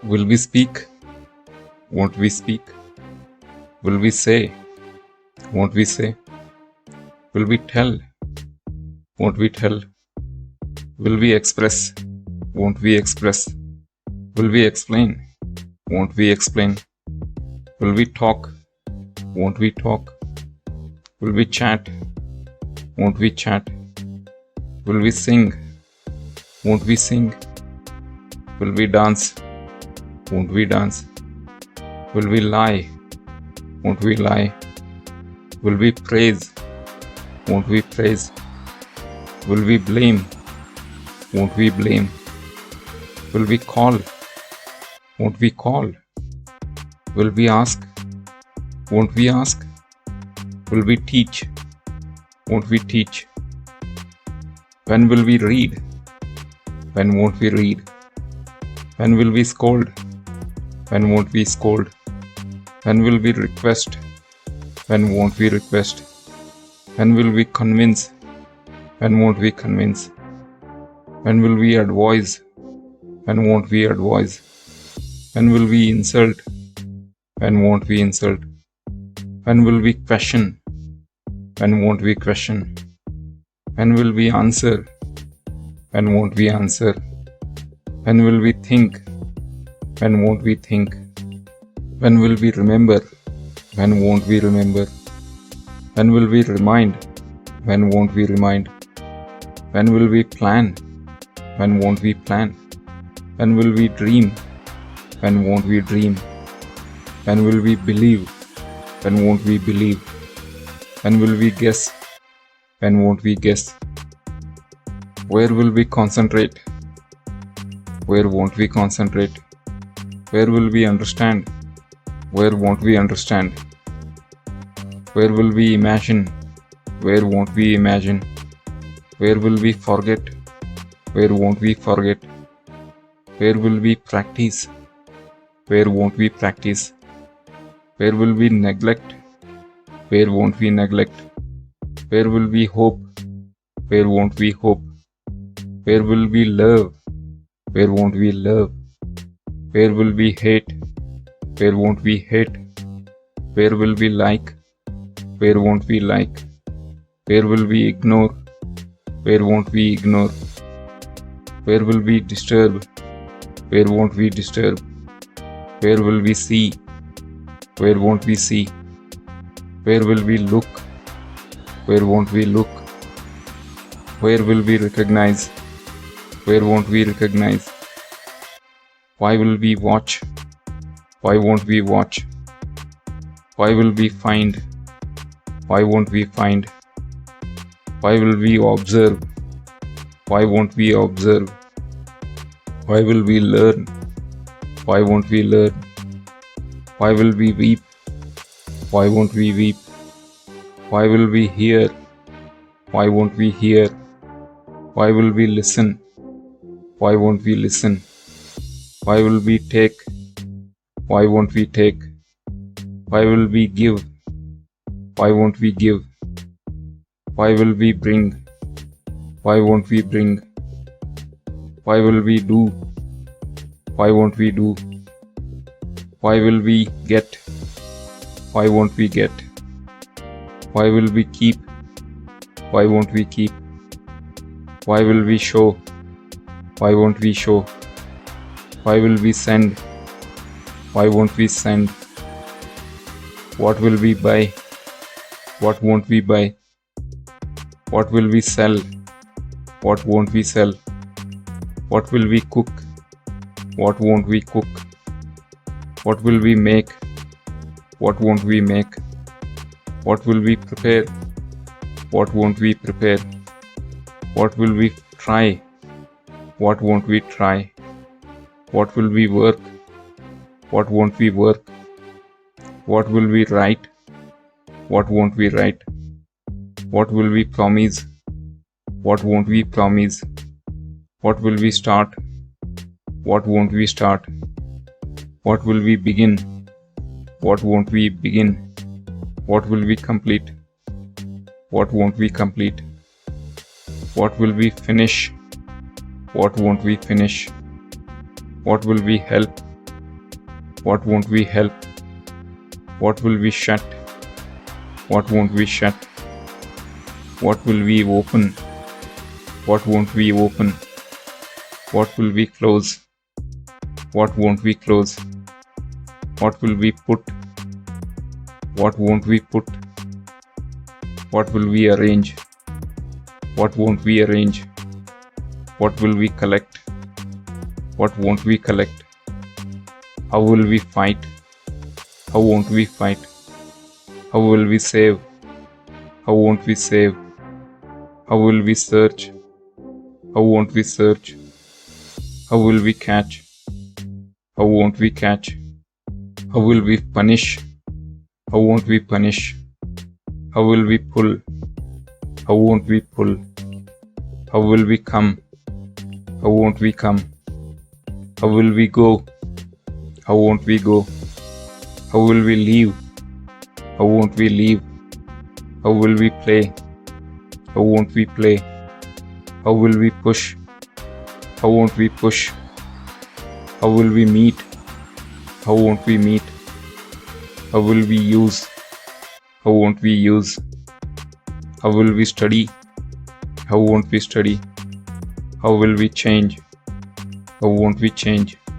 Will we speak? Won't we speak? Will we say? Won't we say? Will we tell? Won't we tell? Will we express? Won't we express? Will we explain? Won't we explain? Will we talk? Won't we talk? Will we chat? Won't we chat? Will we sing? Won't we sing? Will we dance? Won't we dance? Will we lie? Won't we lie? Will we praise? Won't we praise? Will we blame? Won't we blame? Will we call? Won't we call? Will we ask? Won't we ask? Will we teach? Won't we teach? When will we read? When won't we read? When will we scold? When won't we scold? When will we request? When won't we request? When will we convince? When won't we convince? When will we advise? When won't we advise? When will we insult? When won't we insult? When will we question? When won't we question? When will we answer? When won't we answer? When will we think? When won't we think? When will we remember? When won't we remember? When will we remind? When won't we remind? When will we plan? When won't we plan? When will we dream? When won't we dream? When will we believe? When won't we believe? When will we guess? When won't we guess? Where will we concentrate? Where won't we concentrate? Where will we understand? Where won't we understand? Where will we imagine? Where won't we imagine? Where will we forget? Where won't we forget? Where will we practice? Where won't we practice? Where will we neglect? Where won't we neglect? Where will we hope? Where won't we hope? Where will we love? Where won't we love? Where will we hate? Where won't we hate? Where will we like? Where won't we like? Where will we ignore? Where won't we ignore? Where will we disturb? Where won't we disturb? Where will we see? Where won't we see? Where will we look? Where won't we look? Where will we recognize? Where won't we recognize? Why will we watch? Why won't we watch? Why will we find? Why won't we find? Why will we observe? Why won't we observe? Why will we learn? Why won't we learn? Why will we weep? Why won't we weep? Why will we hear? Why won't we hear? Why will we listen? Why won't we listen? Why will we take? Why won't we take? Why will we give? Why won't we give? Why will we bring? Why won't we bring? Why will we do? Why won't we do? Why will we get? Why won't we get? Why will we keep? Why won't we keep? Why will we show? Why won't we show? Why will we send? Why won't we send? What will we buy? What won't we buy? What will we sell? What won't we sell? What will we cook? What won't we cook? What will we make? What won't we make? What will we prepare? What won't we prepare? What will we try? What won't we try? What will we work? What won't we work? What will we write? What won't we write? What will we promise? What won't we promise? What will we start? What won't we start? What will we begin? What won't we begin? What will we complete? What won't we complete? What will we finish? What won't we finish? What will we help? What won't we help? What will we shut? What won't we shut? What will we open? What won't we open? What will we close? What won't we close? What will we put? What won't we put? What will we arrange? What won't we arrange? What will we collect? What won't we collect? How will we fight? How won't we fight? How will we save? How won't we save? How will we search? How won't we search? How will we catch? How won't we catch? How will we punish? How won't we punish? How will we pull? How won't we pull? How will we come? How won't we come? How will we go? How won't we go? How will we leave? How won't we leave? How will we play? How won't we play? How will we push? How won't we push? How will we meet? How won't we meet? How will we use? How won't we use? How will we study? How won't we study? How will we change? How won't we change?